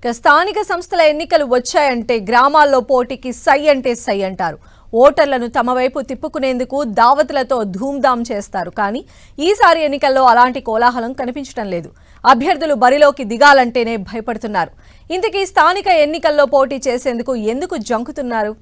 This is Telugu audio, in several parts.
స్థానిక సంస్థల ఎన్నికలు వచ్చాయంటే గ్రామాల్లో పోటీకి సై అంటే సై అంటారు. ఓటర్లను తమ వైపు తిప్పుకునేందుకు దావతులతో ధూమ్ధాం చేస్తారు. కానీ ఈసారి ఎన్నికల్లో అలాంటి కోలాహలం కనిపించడం లేదు. అభ్యర్థులు బరిలోకి దిగాలంటేనే భయపడుతున్నారు. ఇంతకీ స్థానిక ఎన్నికల్లో పోటీ చేసేందుకు ఎందుకు జంకుతున్నారు?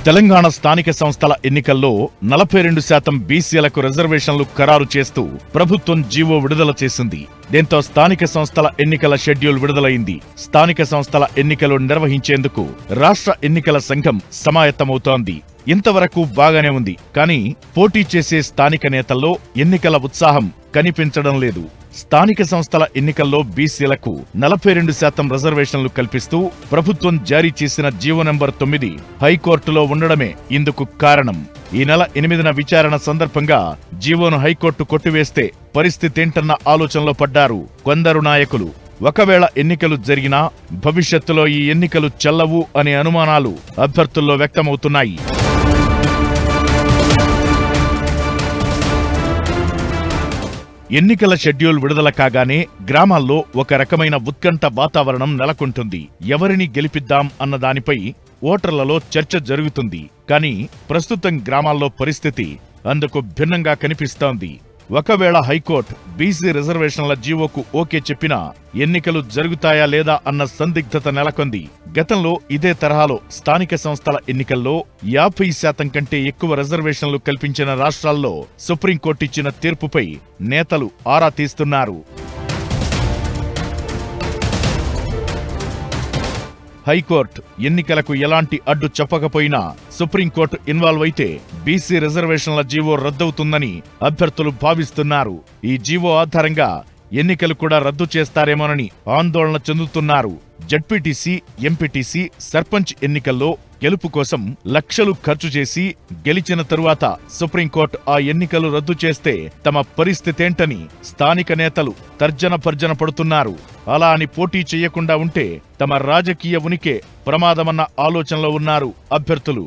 తెలంగాణ స్థానిక సంస్థల ఎన్నికల్లో 42% బీసీలకు రిజర్వేషన్లు ఖరారు చేస్తూ ప్రభుత్వం జీవో విడుదల చేసింది. దీంతో స్థానిక సంస్థల ఎన్నికల షెడ్యూల్ విడుదలైంది. స్థానిక సంస్థల ఎన్నికలు నిర్వహించేందుకు రాష్ట్ర ఎన్నికల సంఘం సమాయత్తమవుతోంది. ఇంతవరకు బాగానే ఉంది. కానీ పోటీ చేసే స్థానిక నేతల్లో ఎన్నికల ఉత్సాహం కనిపించడం లేదు. స్థానిక సంస్థల ఎన్నికల్లో బీసీలకు 42% రిజర్వేషన్లు కల్పిస్తూ ప్రభుత్వం జారీ చేసిన జీవో నంబర్ 9 హైకోర్టులో ఉండడమే ఇందుకు కారణం. ఈ నెల 8న విచారణ సందర్భంగా జీవోను హైకోర్టు కొట్టివేస్తే పరిస్థితేంటన్న ఆలోచనలో పడ్డారు కొందరు నాయకులు. ఒకవేళ ఎన్నికలు జరిగినా భవిష్యత్తులో ఈ ఎన్నికలు చెల్లవు అనే అనుమానాలు అభ్యర్థుల్లో వ్యక్తమవుతున్నాయి. ఎన్నికల షెడ్యూల్ విడుదల కాగానే గ్రామాల్లో ఒక రకమైన ఉత్కంఠ వాతావరణం నెలకొంటుంది. ఎవరిని గెలిపిద్దాం అన్న దానిపై ఓటర్లలో చర్చ జరుగుతుంది. కానీ ప్రస్తుతం గ్రామాల్లో పరిస్థితి అందుకు భిన్నంగా కనిపిస్తోంది. ఒకవేళ హైకోర్టు బీసీ రిజర్వేషన్ల జీవోకు ఓకే చెప్పినా ఎన్నికలు జరుగుతాయా లేదా అన్న సందిగ్ధత నెలకొంది. గతంలో ఇదే తరహాలో స్థానిక సంస్థల ఎన్నికల్లో 50% కంటే ఎక్కువ రిజర్వేషన్లు కల్పించిన రాష్ట్రాల్లో సుప్రీంకోర్టు ఇచ్చిన తీర్పుపై నేతలు ఆరా తీస్తున్నారు. హైకోర్టు ఎన్నికలకు ఎలాంటి అడ్డు చెప్పకపోయినా సుప్రీంకోర్టు ఇన్వాల్వ్ అయితే బీసీ రిజర్వేషన్ల జీవో రద్దవుతుందని అభ్యర్థులు భావిస్తున్నారు. ఈ జీవో ఆధారంగా ఎన్నికలు కూడా రద్దు చేస్తారేమోనని ఆందోళన చెందుతున్నారు. జడ్పీటీసీ, ఎంపీటీసీ, సర్పంచ్ ఎన్నికల్లో గెలుపు కోసం లక్షలు ఖర్చు చేసి గెలిచిన తరువాత సుప్రీంకోర్టు ఆ ఎన్నికలు రద్దు చేస్తే తమ పరిస్థితేంటని స్థానిక నేతలు తర్జన భర్జన పడుతున్నారు. అలా అని పోటీ చేయకుండా ఉంటే తమ రాజకీయ ఉనికే ప్రమాదమన్న ఆలోచనలో ఉన్నారు అభ్యర్థులు.